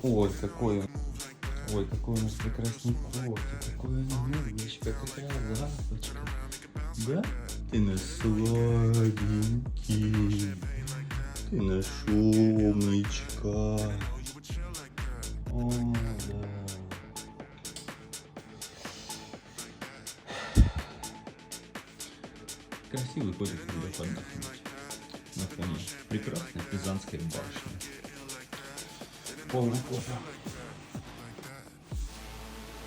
Ой, какой он. Ой, какой у нас прекрасный котик, какой он умничка, какая лапочка. Да? Ты наш сладенький, ты наш умничка. О, да. Красивый котик, когда отдохнуть на фоне прекрасной Пизанской башни. Полный кофе.